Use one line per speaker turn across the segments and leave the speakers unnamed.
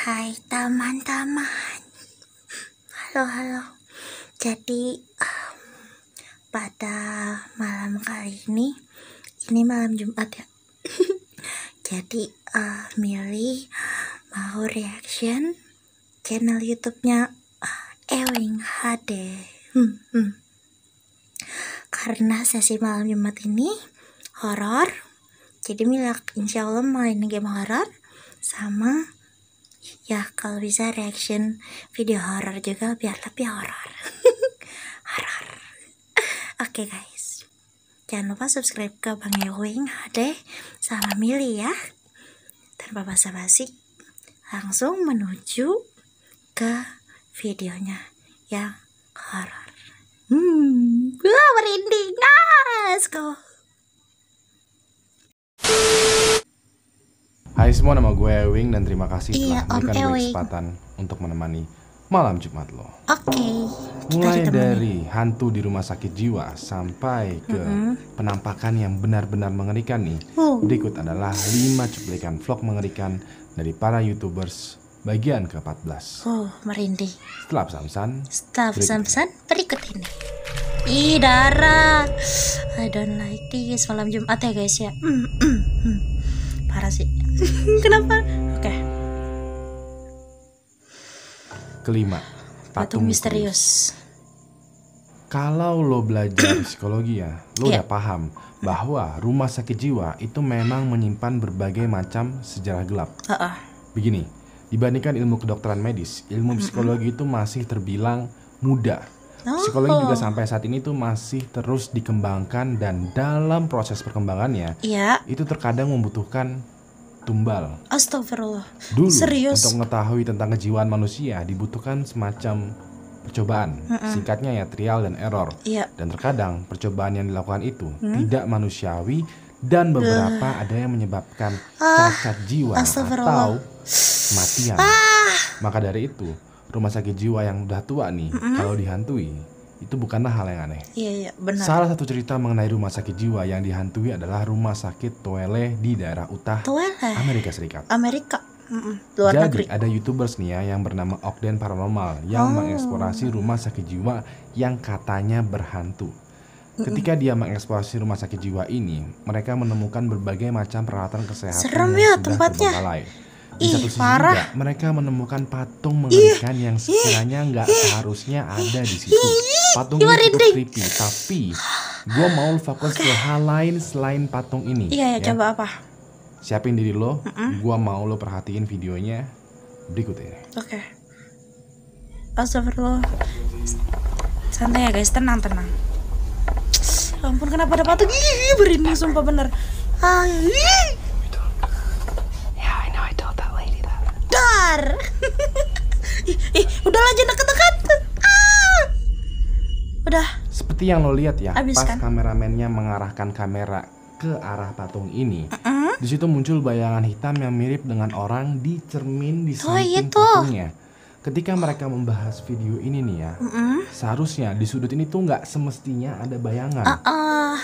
Hai teman-teman, halo. Jadi pada malam kali ini malam Jumat ya. Jadi Milly mau reaction channel YouTube-nya Ewing HD. Karena sesi malam Jumat ini horor, jadi Milly insya Allah main game horor sama ya kalau bisa reaction video horor juga biar lebih horor. Horor. Oke guys, jangan lupa subscribe ke Bang Ewing HD sama Milly ya. Tanpa basa-basi, langsung menuju ke videonya yang horor. Wah, merinding. Let's go.
Hai semua, nama gue Ewing dan terima kasih
Iya,
telah memberikan gue
Ewing.
kesempatan untuk menemani malam Jumat lo.
Oke,
Mulai dari hantu di rumah sakit jiwa sampai ke penampakan yang benar-benar mengerikan nih. Berikut adalah 5 cuplikan vlog mengerikan dari para YouTubers bagian ke-14.
merinding.
Setelah pesan-pesan
Berikut ini. Ih, darah. I don't like this. Malam Jumat ya guys ya. Parah sih. Kenapa? Oke.
Kelima,
Patung misterius.
Kalau lo belajar psikologi ya, lo
Iya.
udah paham bahwa rumah sakit jiwa itu memang menyimpan berbagai macam sejarah gelap. Begini, dibandingkan ilmu kedokteran medis, ilmu psikologi itu masih terbilang muda. Psikologi juga sampai saat ini tuh masih terus dikembangkan dan dalam proses perkembangannya,
Iya.
itu terkadang membutuhkan tumbal.
Astagfirullah.
Dulu,
Serius?
untuk mengetahui tentang kejiwaan manusia dibutuhkan semacam percobaan, singkatnya ya trial dan error.
Iya.
Dan terkadang percobaan yang dilakukan itu tidak manusiawi dan beberapa ada yang menyebabkan cacat jiwa atau kematian. Maka dari itu, rumah sakit jiwa yang udah tua nih, kalau dihantui, itu bukanlah hal yang aneh.
Iya, benar.
Salah satu cerita mengenai rumah sakit jiwa yang dihantui adalah rumah sakit Tuele di daerah utah Amerika Serikat.
Luar
Jadi
negeri.
ada YouTubers nih ya yang bernama Okden Paranormal yang mengeksplorasi rumah sakit jiwa yang katanya berhantu. Ketika dia mengeksplorasi rumah sakit jiwa ini, mereka menemukan berbagai macam peralatan kesehatan
Serem
yang
ya
sudah
tempatnya.
terbengkalai. Di satu sisi
parah.
juga mereka menemukan patung mengerikan yang sekiranya nggak seharusnya ada di situ. Patung ini cukup creepy, tapi gue mau fokus ke hal lain selain patung ini.
Iya, coba apa?
Siapin diri lo, gue mau lo perhatiin videonya berikut ini.
Oke. Astagfirullah. Santai ya guys, tenang. Ampun, kenapa ada patung? Ih, berinding sumpah bener. Dar. Udahlah, jangan deket-deket. Udah.
Seperti yang lo lihat ya,
Abis
pas
kan?
kameramennya mengarahkan kamera ke arah patung ini, di situ muncul bayangan hitam yang mirip dengan orang di cermin di samping patungnya. Ketika mereka membahas video ini nih ya, seharusnya di sudut ini tuh nggak semestinya ada bayangan.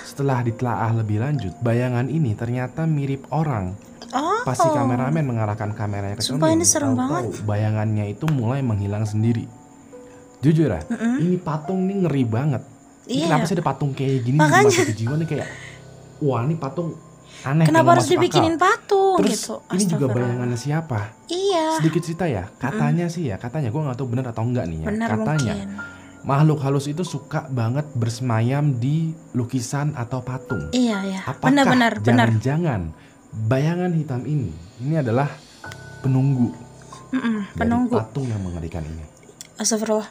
Setelah ditelaah lebih lanjut, bayangan ini ternyata mirip orang. Pas si kameramen mengarahkan kameranya ke
Sumpah,
cermin,
ini serem
tahu-tahu bayangannya itu mulai menghilang sendiri. Jujur ya, ini patung nih ngeri banget. Ini kenapa sih ada patung kayak gini di rumah sakit jiwa nih, kayak wah ini patung aneh.
Kenapa harus dibikinin patung
Terus
gitu?
ini juga bayangannya siapa?
Iya.
Sedikit cerita ya, katanya gue nggak tahu benar atau enggak nih ya.
Benar,
Katanya
mungkin.
makhluk halus itu suka banget bersemayam di lukisan atau patung.
Iya.
Apakah
Benar.
jangan-jangan bayangan hitam ini adalah penunggu dari patung yang mengerikan ini?
Astagfirullah.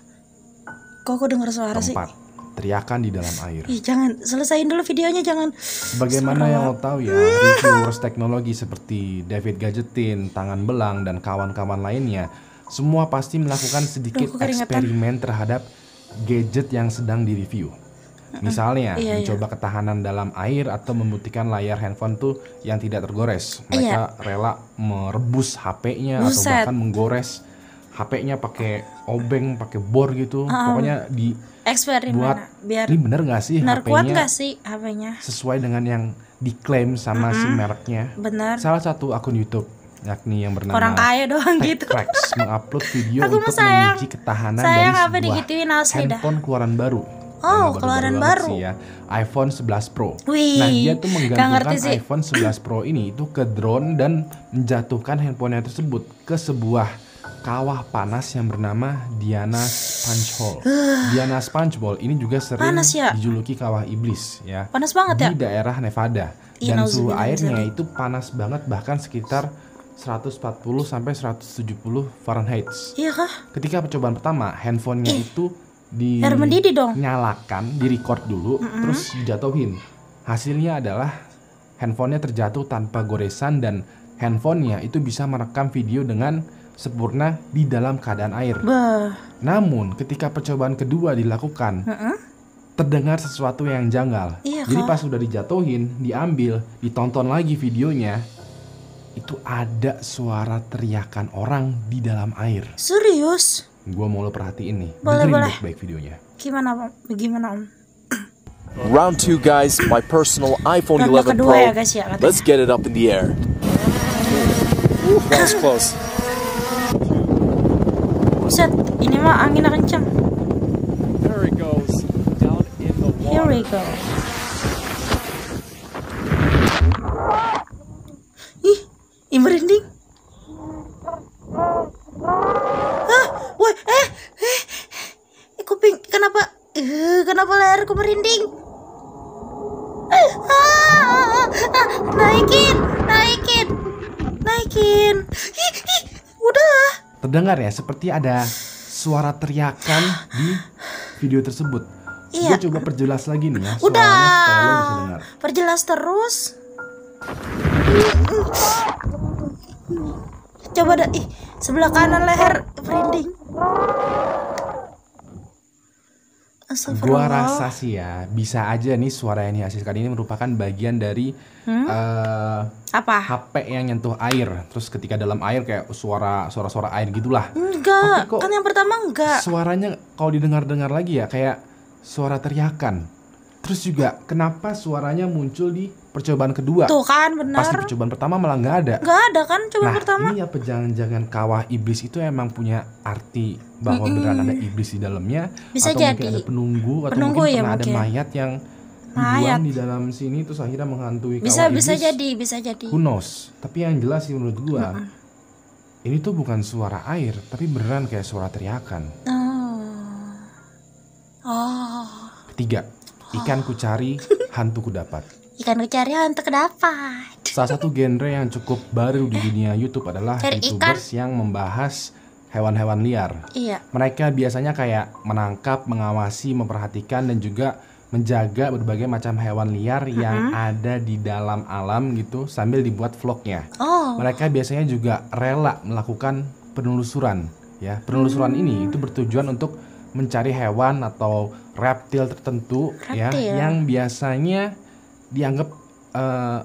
Kok aku dengar suara sih?
Keempat, teriakan di dalam air.
Ih, jangan, selesain dulu videonya, jangan.
Bagaimana yang lo tahu ya, reviewers teknologi seperti David Gadgetin, Tangan Belang, dan kawan-kawan lainnya, semua pasti melakukan sedikit eksperimen terhadap gadget yang sedang direview. Misalnya, mencoba ketahanan dalam air atau membuktikan layar handphone tuh yang tidak tergores. Mereka rela merebus HP-nya atau bahkan menggores HP-nya pakai obeng, pakai bor gitu. Pokoknya di
eksperimen
buat
biar
ini bener nggak sih
benar kuat
HP-nya
nggak sih HP-nya
sesuai dengan yang diklaim sama si mereknya.
benar.
Salah satu akun YouTube yakni yang bernama
orang kaya doang gitu.
TechCracks mengupload video
Aku
untuk
sayang.
menguji ketahanan
Sayang
dari
apa digituin
sebuah
asli dah.
handphone keluaran baru.
Oh,
Yang
keluaran
banget
baru.
sih ya, iPhone 11 Pro.
Wih,
Nah, dia tuh
nggak ngerti
menggantungkan
sih.
iPhone 11 Pro ini itu ke drone dan menjatuhkan handphonenya tersebut ke sebuah kawah panas yang bernama Diana Sponge Hole. Diana Sponge Hole ini juga sering
Panas ya?
dijuluki kawah iblis ya.
Panas banget ya?
Di daerah Nevada.
Iya,
Dan suhu
nauzubillah
airnya
min
itu panas banget, bahkan sekitar 140 sampai 170 Fahrenheit.
Iya kah?
Ketika percobaan pertama, handphonenya itu
Air mendidih dong.
dinyalakan, direcord dulu, terus dijatuhin. Hasilnya adalah handphonenya terjatuh tanpa goresan dan handphonenya itu bisa merekam video dengan sempurna di dalam keadaan air.
Bah.
Namun ketika percobaan kedua dilakukan, terdengar sesuatu yang janggal.
Iya
Jadi
kah?
pas udah dijatuhin, diambil, ditonton lagi videonya, itu ada suara teriakan orang di dalam air.
Serius?
Gua mau lo perhatiin nih.
Boleh,
Dengerin
boleh.
baik-baik videonya.
Gimana Om? Gimana Om?
Round 2, guys. My personal iPhone
Ronde
11
kedua
Pro.
ya guys ya katanya.
Let's get it up in the air. That was close.
Buset, ini mah angin kencang.
There it goes. Down in the
Here we
water.
go. Ih, merinding. Woi, kuping kenapa? Kenapa leherku merinding? Naikin. Udah.
Terdengar ya, seperti ada suara teriakan di video tersebut.
Iya.
Gue coba perjelas lagi nih ya, suaranya
Udah.
supaya lo bisa dengar.
Perjelas terus. Coba dah, sebelah kanan leher merinding.
Gua
Astagfirullah.
rasa sih ya, bisa aja nih suara yang dihasilkan ini merupakan bagian dari
Apa?
HP yang nyentuh air. Terus ketika dalam air kayak suara air gitulah.
Enggak,
Tapi kok
kan yang pertama enggak.
Suaranya kalau didengar-dengar lagi ya kayak suara teriakan. Terus juga kenapa suaranya muncul di percobaan kedua?
Tuh kan
Pas di
benar.
percobaan pertama malah nggak ada.
Enggak ada kan coba
Nah,
pertama.
ini apa jangan-jangan kawah iblis itu emang punya arti bahwa beneran ada iblis di dalamnya?
Bisa
atau
jadi.
mungkin ada penunggu, atau
Penunggu
mungkin
ya
pernah
mungkin.
ada mayat yang dibuang di dalam sini terus akhirnya menghantui
Bisa
kawah iblis.
bisa jadi.
Who knows? Tapi yang jelas sih menurut gua, ini tuh bukan suara air, tapi beneran kayak suara teriakan.
Oh.
Ketiga, ikan ku cari, hantu ku dapat.
Ikan cari hantu kedapat.
Salah satu genre yang cukup baru di dunia YouTube adalah
Cari
YouTubers yang membahas hewan-hewan liar.
Iya.
Mereka biasanya kayak menangkap, mengawasi, memperhatikan, dan juga menjaga berbagai macam hewan liar yang ada di dalam alam gitu sambil dibuat vlognya.
Oh.
Mereka biasanya juga rela melakukan penelusuran. Ya, penelusuran ini itu bertujuan untuk mencari hewan atau reptil tertentu ya
Reptil.
yang biasanya dianggap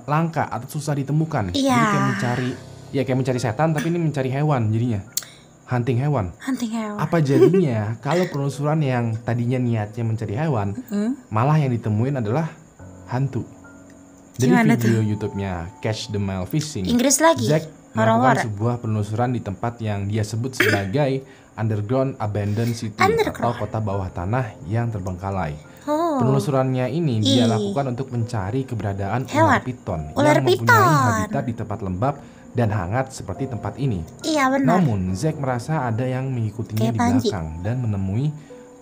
langka atau susah ditemukan.
Iya.
Jadi kayak mencari setan, tapi ini mencari hewan jadinya. Hunting hewan.
Hunting hewan.
Apa jadinya kalau penelusuran yang tadinya niatnya mencari hewan, malah yang ditemuin adalah hantu. Jadi
Gimana
video YouTube-nya Catch the Mile Fishing,
Inggris lagi.
Zack melakukan
Orang-orang.
sebuah penelusuran di tempat yang dia sebut sebagai underground abandoned city atau kota bawah tanah yang terbengkalai.
Oh.
Penelusurannya ini dia
Ih.
lakukan untuk mencari keberadaan
Hewan.
ular piton
Ular
yang mempunyai
piton.
habitat di tempat lembab dan hangat seperti tempat ini.
Iya benar.
Namun Zack merasa ada yang mengikutinya
Kayak
di
Panji.
belakang dan menemui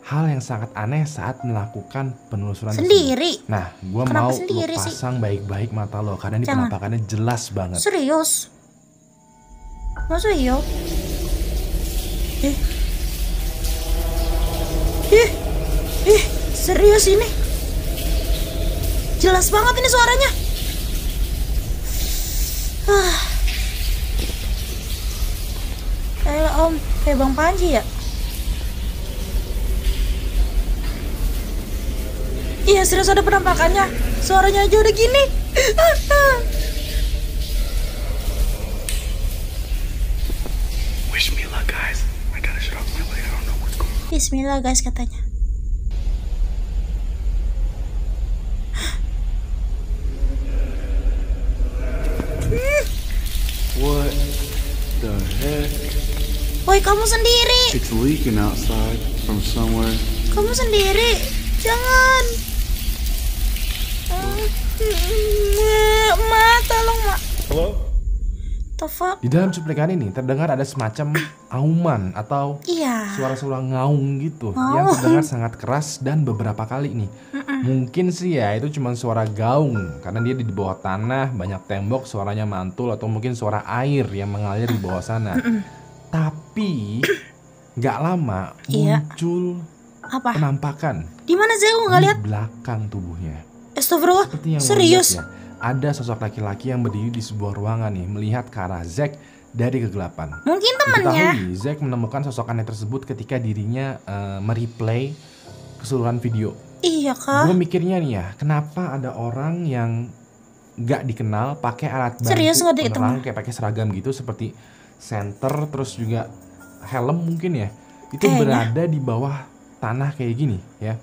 hal yang sangat aneh saat melakukan penelusuran
Sendiri.
tersebut. Nah, gua
Kenapa
mau lo
sendiri sih?
pasang baik-baik mata lo karena ini
Jangan.
penampakannya jelas banget.
Serius? Masa iya? Serius ini? Jelas banget ini suaranya. Kayak Om, kayak Bang Panji ya? Iya serius ada penampakannya. Suaranya aja udah gini.
Wish me luck, guys. I gotta shut off my light. I don't know what's going on.
Bismillah guys katanya.
What?
Woi, kamu sendiri.
It's leaking outside from somewhere.
Kamu sendiri. Jangan. Ma, tolong, Ma.
Hello?
The fuck?
Di dalam cuplikan ini terdengar ada semacam auman atau
Iya.
suara-suara ngaung gitu yang terdengar sangat keras dan beberapa kali nih. Mungkin sih ya itu cuma suara gaung karena dia di bawah tanah, banyak tembok, suaranya mantul, atau mungkin suara air yang mengalir di bawah sana. Tapi nggak lama muncul
Apa?
penampakan
Di mana sih? Aku nggak
di
lihat.
belakang tubuhnya.
Astagfirullah.
Seperti yang lo
Serius?
lihat ya, ada sosok laki-laki yang berdiri di sebuah ruangan nih, melihat ke arah Zack dari kegelapan.
Mungkin temannya.
Diketahui Zack menemukan sosok aneh tersebut ketika dirinya mereplay keseluruhan video.
Iya kah?
Gue mikirnya nih ya, kenapa ada orang yang nggak dikenal pakai alat bantu
Serius nggak dikenal?
penerang kayak pakai seragam gitu seperti senter, terus juga helm mungkin ya, itu berada di bawah tanah kayak gini ya.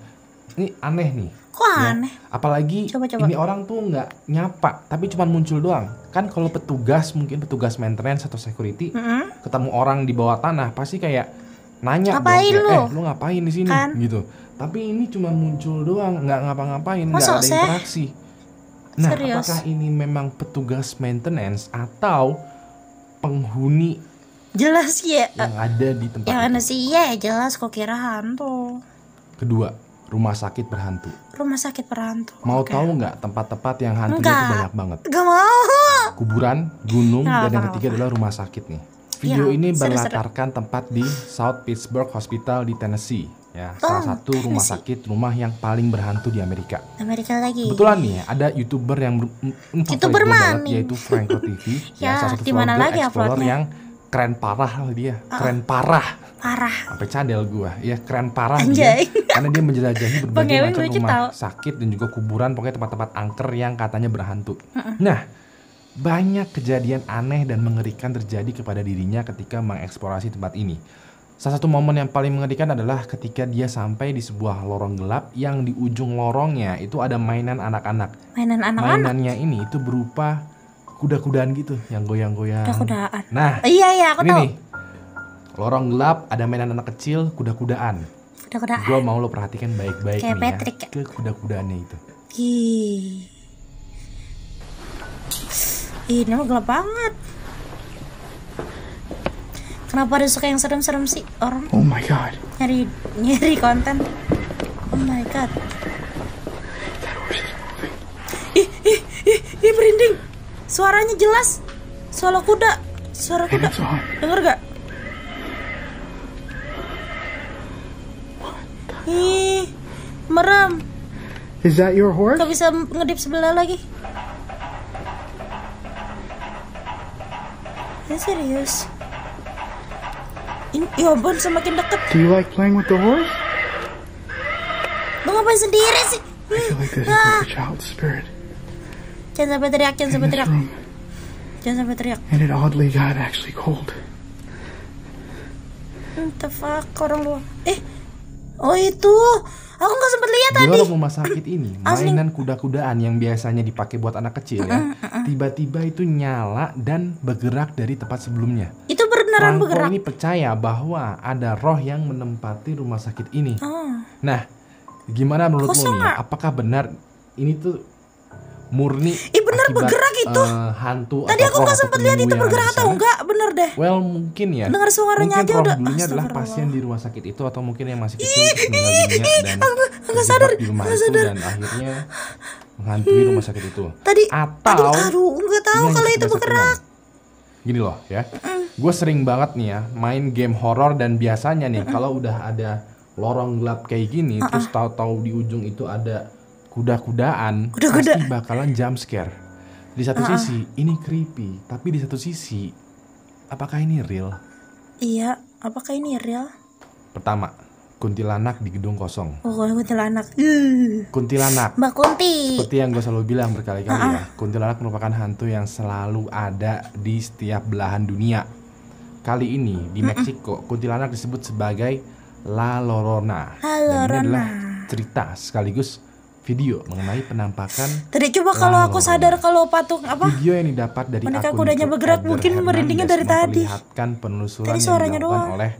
Ini aneh nih.
Kok aneh?
Apalagi
Coba.
ini orang tuh nggak nyapa, tapi cuma muncul doang. Kan kalau petugas, mungkin petugas maintenance atau security ketemu orang di bawah tanah pasti kayak nanya
Ngapain
dong,
lu?
lu ngapain di sini
Kan?
gitu. Tapi ini cuma muncul doang, nggak ngapa-ngapain, nggak
Masa
ada
sih?
interaksi. Nah,
Serius?
apakah ini memang petugas maintenance atau penghuni
Jelas ya.
yang ada di tempat
Yang
itu?
aneh sih ya jelas kok kira hantu.
Kedua, rumah sakit berhantu.
Rumah sakit berhantu.
Mau
Oke.
tahu nggak tempat-tempat yang hantunya itu
Enggak.
banyak banget?
Gak mau.
Kuburan, gunung,
Nggak
dan yang
apa-apa.
ketiga adalah rumah sakit nih. Video
Ya,
ini
seru-seru.
berlatarkan tempat di South Pittsburgh Hospital di Tennessee. Ya, salah satu rumah sakit rumah yang paling berhantu di Amerika.
Amerika lagi.
Kebetulan nih ada YouTuber yang
YouTuber
banget,
mana?
yaitu Franco TV.
Ya,
salah satu
di mana
vlogger
lagi
explorer
uploadnya?
yang keren parah lah dia. Keren parah.
Parah.
Sampai cadel gua. Ya, keren parah
Anjay.
dia. Karena dia menjelajahi berbagai
Ewing
macam
lucu
rumah
tau.
sakit dan juga kuburan, pokoknya tempat-tempat angker yang katanya berhantu. Nah, banyak kejadian aneh dan mengerikan terjadi kepada dirinya ketika mengeksplorasi tempat ini. Salah satu momen yang paling mengerikan adalah ketika dia sampai di sebuah lorong gelap yang di ujung lorongnya itu ada mainan anak-anak.
Mainan anak-anak.
Mainannya ini itu berupa kuda-kudaan gitu yang goyang-goyang.
Kuda-kudaan.
Nah,
Iya aku
ini
tahu.
nih. Lorong gelap ada mainan anak kecil, kuda-kudaan.
Kuda-kudaan.
Gue mau lo perhatikan baik-baik
Kayak
nih
Patrick ya?
ke kuda-kudaannya itu.
Ini mah gelap banget. Kenapa ada suka yang serem-serem sih orang
Oh my god.
nyari konten? Oh my god. Ih, merinding. Suaranya jelas. Suara kuda. Suara kuda.
Hands on.
Dengar gak? Ih, merem.
Is that your horse?
Gak bisa ngedip sebelah lagi. Ini serius. Ini, ya ampun, semakin deket.
Do you like playing with the horse?
Lu ngapain sendiri sih?
I feel like this is like a child spirit
Jangan sampai teriak, jangan
in
sampai
this
teriak.
room.
Jangan sampai teriak.
And it oddly got actually cold.
What the fuck, orang luar. Oh itu. Aku gak sempet lihat
Di
tadi.
lorong rumah sakit ini,
Asli.
mainan kuda-kudaan yang biasanya dipakai buat anak kecil ya, tiba-tiba itu nyala dan bergerak dari tempat sebelumnya.
Itu beneran
Franco
bergerak.
ini percaya bahwa ada roh yang menempati rumah sakit ini.
Oh.
Nah, gimana menurutmu
Kosong
nih?
nggak?
Apakah benar ini tuh murni
bener
akibat,
bergerak itu.
Hantu
Tadi
atau
aku
roh
gak
atau
sempet lihat
penunggu
itu
yang ada
bergerak
di
atau
sana?
enggak. Bener deh.
Well, mungkin ya.
Dengar suaranya
mungkin
aja
roh
udah,
dulunya adalah
astagfirullah.
pasien di rumah sakit itu, atau mungkin yang masih kecil terus meninggal dunia dan
Enggak sadar.
terjebak di rumah
Enggak
itu
sadar.
dan akhirnya menghantui rumah sakit itu.
Tadi
Atau
aduh enggak tahu
ini hanya
kalau itu
sekedar
bergerak.
settingan. Gini loh ya, gue sering banget nih ya main game horor dan biasanya nih kalau udah ada lorong gelap kayak gini, terus tahu-tahu di ujung itu ada kuda-kudaan,
Kuda-kuda.
pasti bakalan jump scare. Di satu sisi ini creepy, tapi di satu sisi apakah ini real?
Iya, apakah ini real?
Pertama, kuntilanak di gedung kosong.
Oh, kuntilanak.
Kuntilanak,
Mbak Kunti.
seperti yang gue selalu bilang berkali-kali ya, kuntilanak merupakan hantu yang selalu ada di setiap belahan dunia. Kali ini di Meksiko, kuntilanak disebut sebagai La Llorona.
La
Dan ini
Llorona.
adalah cerita sekaligus video mengenai penampakan
Tadi coba kalau aku sadar kalau patung apa?
video yang didapat dari
Boneka
akun
kudanya
YouTube
bergerak,
Eder
mungkin
Hernandez
merindingnya dari tadi.
memperlihatkan penelusuran
Tadi
yang
suaranya
dilakukan
doang.
oleh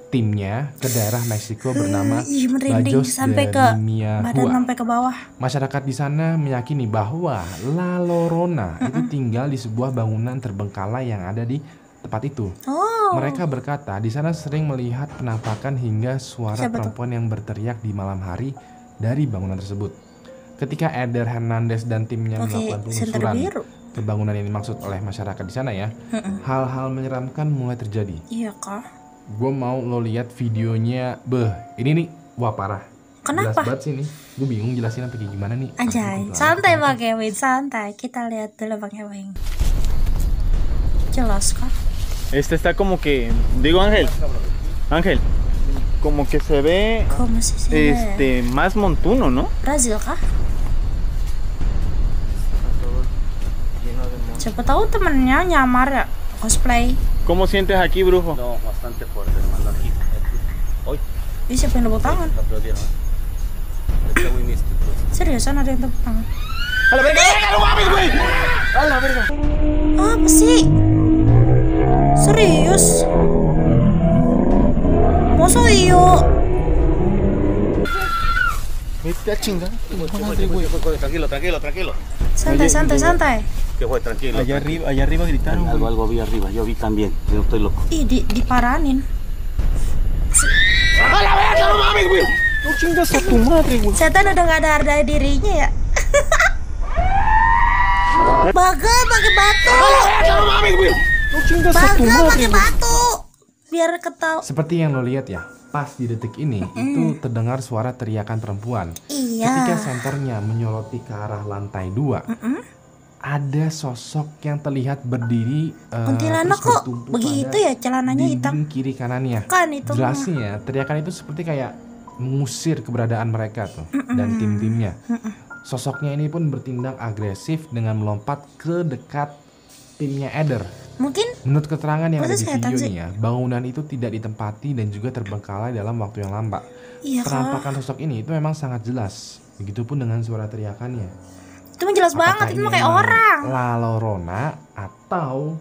timnya ke daerah Meksiko bernama
Ih, merinding
Bajos
sampai
de
ke badan
Niagua.
sampai ke bawah.
Masyarakat di sana meyakini bahwa La Llorona itu tinggal di sebuah bangunan terbengkalai yang ada di tempat itu.
Oh.
Mereka berkata di sana sering melihat penampakan hingga suara
Siapa tuh?
perempuan yang berteriak di malam hari dari bangunan tersebut. Ketika Eder Hernandez dan timnya
Oke,
melakukan
senter
penelusuran
biru.
ke bangunan yang dimaksud oleh masyarakat di sana ya, hal-hal menyeramkan mulai terjadi.
Iya kah?
Gue mau lo lihat videonya, ini nih, wah parah.
Kenapa?
Jelas banget sih nih, gue bingung jelasin sampai kayak gimana nih.
Anjay, santai Bang Kevin, santai. Kita lihat dulu Bang Kevin. Jelas kah?
Este está como que, digo Ángel, como que se ve
¿Cómo se ve?
más montuno, ¿no?
Brazil kah? Siapa tahu temennya nyamar ya cosplay.
¿Cómo sientes aquí, brujo?
No, bastante fuerte, hermano. Aquí. Hoy,
Ih, siapa yang tepuk tangan?
te aplaudieron. Está muy místico.
Seriusan ada yang tepuk tangan?
¡A la verga, no mames, güey! ¡A la verga!
Apa sih? Serius? Masa iya?
Vete a chingar.
Tranquilo, tranquilo, tranquilo.
Santai, santai, santai.
¿Qué fue? Tranquilo.
Allá arriba gritaron.
Algo vi arriba. Yo vi también. Yo no estoy loco.
Ih, diparanin.
¡A la verga, no mames, güey! No chingas a tu madre, güey.
Setan udah gak ada harga dirinya ya. Bagel pakai batu.
¡A la verga, no mames, güey! No chingas a tu
Bagel
madre,
pakai
güey.
batu. Biar ketahu.
Seperti yang lo lihat ya, pas di detik ini itu terdengar suara teriakan perempuan.
Iya.
Ketika senternya menyoroti ke arah lantai 2, ada sosok yang terlihat berdiri
Kuntilanak
terus
kok
bertumpu
begitu
pada
ya, celananya hitam.
dinding kiri kanannya.
Kan itu mah.
Jelasnya teriakan itu seperti kayak mengusir keberadaan mereka tuh dan tim-timnya. Sosoknya ini pun bertindak agresif dengan melompat ke dekat timnya Eder.
Mungkin
Menurut keterangan yang ada
Masa
di
setan
video
sih?
nih ya, bangunan itu tidak ditempati dan juga terbengkalai dalam waktu yang lama.
iya kah?
Penampakan sosok ini itu memang sangat jelas. Begitupun dengan suara teriakannya.
Itu mah jelas banget, itu mah kayak
emang
orang.
La Llorona atau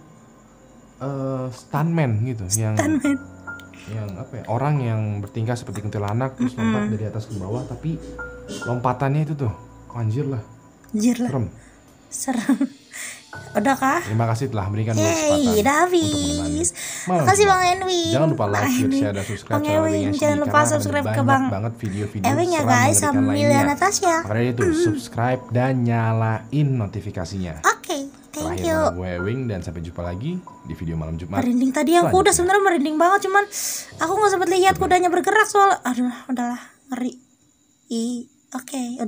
stuntman gitu,
Stuntman.
yang apa ya, orang yang bertingkah seperti kuntilanak terus lompat dari atas ke bawah, tapi lompatannya itu tuh anjir lah,
Anjir lah.
serem.
Serem. Udah kah?
Terima kasih telah memberikan gue
Yeay,
kesempatan
udah
untuk
habis.
menemani Malam
Makasih
Jumat.
Bang Edwin.
Jangan lupa like,
Bang
share,
Edwin.
dan subscribe
Bang
channel
Edwin,
Wing
jangan
SD,
lupa
karena ada
subscribe ke
banyak
Bang
banget video-video
Edwin ya
seram
guys,
mengerikan
Amelia
lainnya.
Natasha.
Makanya itu subscribe dan nyalain notifikasinya.
Oke, thank
Terakhir
you.
nama gue Wing dan sampai jumpa lagi di video malam Jumat.
Merinding tadi yang kuda sebenarnya merinding banget, cuman aku nggak sempat lihat kudanya bergerak soal. Aduh, udahlah ngeri. Oke.